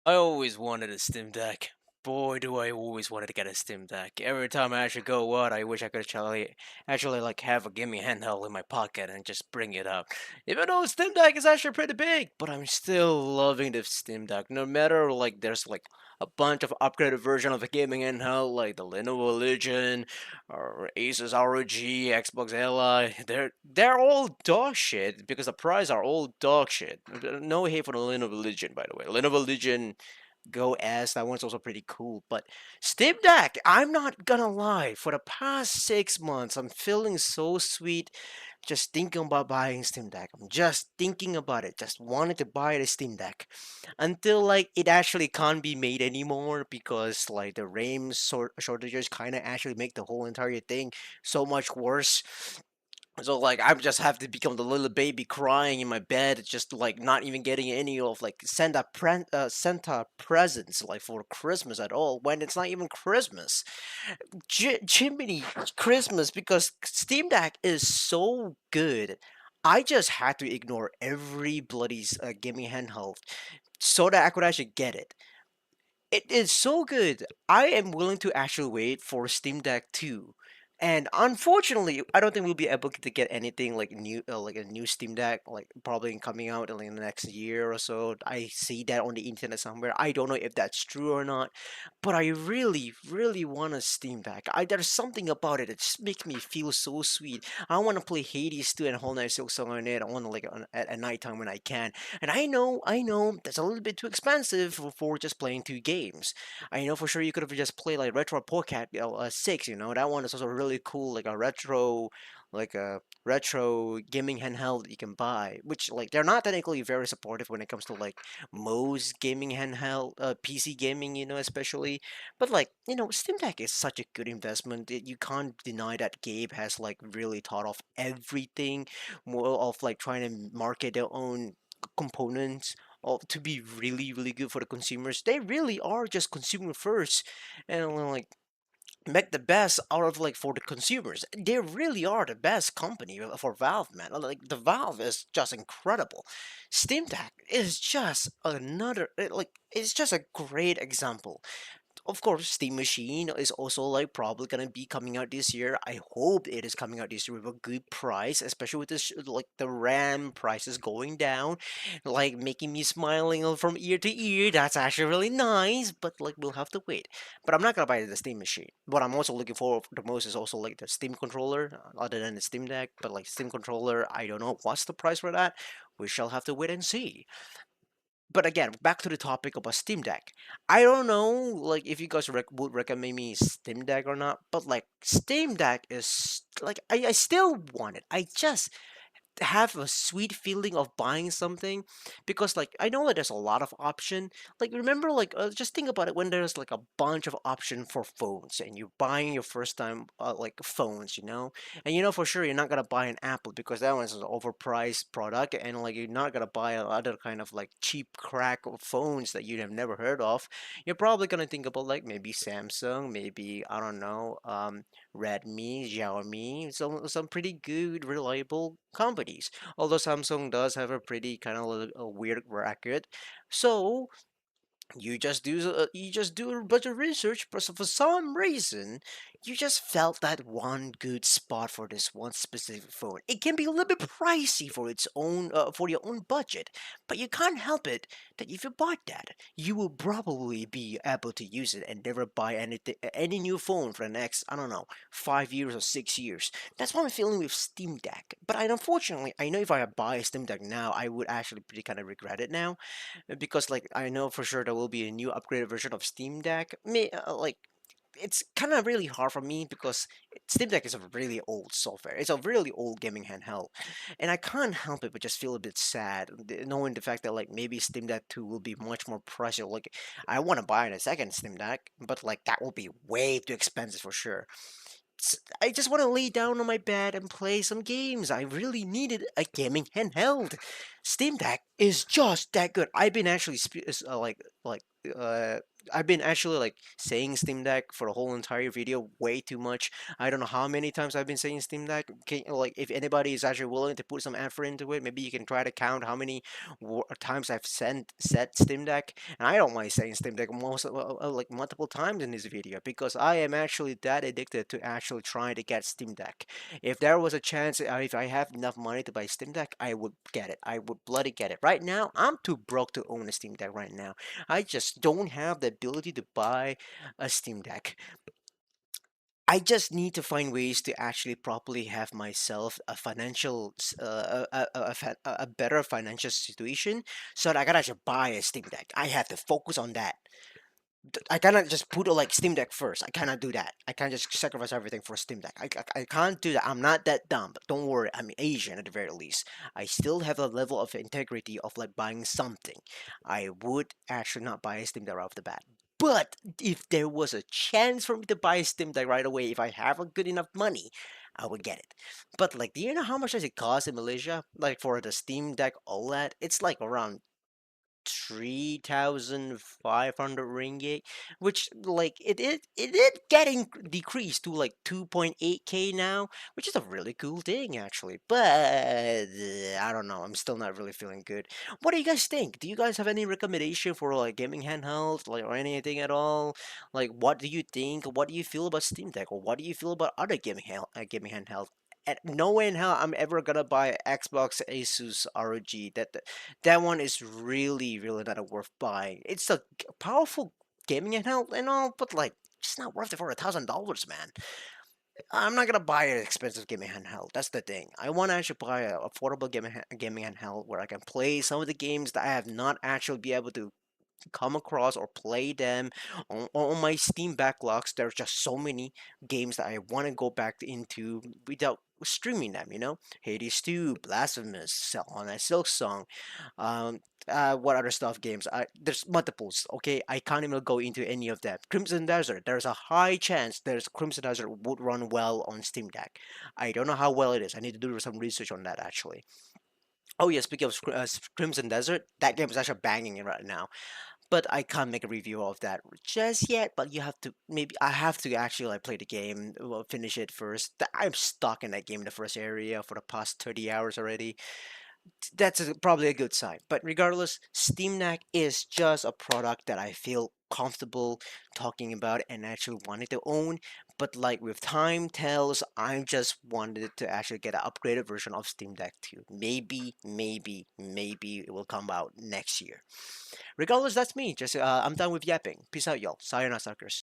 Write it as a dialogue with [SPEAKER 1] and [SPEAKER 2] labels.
[SPEAKER 1] I always wanted a Steam Deck. Boy, do I always wanted to get a Steam Deck. Every time I actually go out, I wish I could actually like have a gaming handheld in my pocket and just bring it up. Even though Steam Deck is actually pretty big, but I'm still loving the Steam Deck. No matter like there's like a bunch of upgraded version of the gaming handheld, like the Lenovo Legion or Asus ROG, Xbox Ally. They're all dog shit because the price are all dog shit. No hate for the Lenovo Legion, by the way. Lenovo Legion Go S. That one's also pretty cool. But Steam Deck, I'm not gonna lie. For the past 6 months, I'm feeling so sweet just thinking about buying Steam Deck. I'm just thinking about it. Just wanted to buy the Steam Deck until like it actually can't be made anymore because like the shortages kind of actually make the whole entire thing so much worse. So like I just have to become the little baby crying in my bed, just like not even getting any of like Santa presents like for Christmas at all when it's not even Christmas. Jiminy Christmas because Steam Deck is so good. I just had to ignore every bloody gaming handheld so that I could actually get it. It is so good. I am willing to actually wait for Steam Deck 2. And unfortunately, I don't think we'll be able to get anything like like a new Steam Deck, like probably coming out in like, the next year or so. I see that on the internet somewhere. I don't know if that's true or not, but I really, really want a Steam Deck. There's something about it that just makes me feel so sweet. I want to play Hades 2 and Whole Night Silk Song on it. I want to like at nighttime when I can. And I know, that's a little bit too expensive for just playing two games. I know for sure you could have just played like Retro Pocket 6, that one is also really cool, like a retro gaming handheld you can buy, which like they're not technically very supportive when it comes to like most gaming handheld, PC gaming, especially. But like, Steam Deck is such a good investment. You can't deny that Gabe has like really thought of everything, more of like trying to market their own components to be really really good for the consumers. They really are just consumer first, and like make the best out of like for the consumers. They really are the best company for Valve, man. Like the Valve is just incredible. Steam Deck is just another it's just a great example. Of course, Steam Machine is also like probably gonna be coming out this year. I hope it is coming out this year with a good price, especially with this like the RAM prices going down, like making me smiling from ear to ear. That's actually really nice, but like we'll have to wait. But I'm not gonna buy the Steam Machine. What I'm also looking for the most is also like the Steam controller, other than the Steam Deck. But like Steam controller, I don't know what's the price for that. We shall have to wait and see. But again, back to the topic about Steam Deck. I don't know, like, if you guys would recommend me Steam Deck or not, but like, Steam Deck is like, I still want it. I just have a sweet feeling of buying something because like I know that there's a lot of option. Like remember like just think about it when there's like a bunch of option for phones and you're buying your first time like phones, and for sure you're not gonna buy an Apple because that one's an overpriced product, and like you're not gonna buy other kind of like cheap crack of phones that you have never heard of. You're probably gonna think about like maybe Samsung, maybe I don't know, Redmi, Xiaomi, some pretty good, reliable companies. Although Samsung does have a pretty kind of a weird record, so you just do a bunch of research, but for some reason you just felt that one good spot for this one specific phone. It can be a little bit pricey for its own for your own budget, but you can't help it that if you bought that, you will probably be able to use it and never buy any new phone for the next, I don't know, 5 years or 6 years. That's what I'm feeling with Steam Deck. But unfortunately, I know if I buy a Steam Deck now, I would actually pretty kind of regret it now because like I know for sure there will be a new upgraded version of Steam Deck. Like it's kind of really hard for me because Steam Deck is a really old software. It's a really old gaming handheld, and I can't help it but just feel a bit sad knowing the fact that like maybe Steam Deck 2 will be much more pricey. Like I want to buy a second Steam Deck, but like that will be way too expensive for sure. I just want to lay down on my bed and play some games. I really needed a gaming handheld. Steam Deck is just that good. I've been actually like like uh I've been actually like saying Steam Deck for the whole entire video way too much. I don't know how many times I've been saying Steam Deck. Like, if anybody is actually willing to put some effort into it, maybe you can try to count how many times I've said Steam Deck. And I don't mind saying Steam Deck like multiple times in this video because I am actually that addicted to actually trying to get Steam Deck. If there was a chance, if I have enough money to buy Steam Deck, I would get it. I would bloody get it. Right now, I'm too broke to own a Steam Deck right now. I just don't have the ability to buy a Steam Deck. I just need to find ways to actually properly have myself a financial, a better financial situation, so that I can actually buy a Steam Deck. I have to focus on that. I cannot just put like Steam Deck first. I cannot do that. I can't just sacrifice everything for Steam Deck. I can't do that. I'm not that dumb. But don't worry, I'm Asian at the very least. I still have a level of integrity of like buying something. I would actually not buy a Steam Deck right off the bat. But if there was a chance for me to buy a Steam Deck right away, if I have a good enough money, I would get it. But like, do you know how much does it cost in Malaysia? Like for the Steam Deck OLED, it's like around 3,500 ringgit, which like it getting decreased to like 2.8k now, which is a really cool thing actually. But I don't know, I'm still not really feeling good. What do you guys think? Do you guys have any recommendation for like gaming handhelds, like, or anything at all? Like, what do you think? What do you feel about Steam Deck, or what do you feel about other gaming handhelds? And no way in hell I'm ever gonna buy Xbox Asus ROG. That one is really, really not worth buying. It's a powerful gaming handheld and all, but like, it's not worth it for $1,000, man. I'm not gonna buy an expensive gaming handheld. That's the thing. I want to actually buy a affordable gaming handheld where I can play some of the games that I have not actually be able to come across or play them on my Steam backlogs. There's just so many games that I want to go back into without streaming them. Hades 2, Blasphemous, on a Silk Song. Um, what other stuff games? There's multiples. Okay, I can't even go into any of them. Crimson Desert. There's a high chance there's Crimson Desert would run well on Steam Deck. I don't know how well it is. I need to do some research on that actually. Oh yeah, speaking of Crimson Desert, that game is actually banging it right now, but I can't make a review of that just yet. But you have to, maybe I have to actually like play the game, well, finish it first. I'm stuck in that game in the first area for the past 30 hours already. That's probably a good sign. But regardless, Steam Deck is just a product that I feel comfortable talking about and actually wanted to own. But like with time tells, I just wanted to actually get an upgraded version of Steam Deck too. Maybe it will come out next year. Regardless, that's me. Just I'm done with yapping. Peace out, y'all. Sayonara, suckers.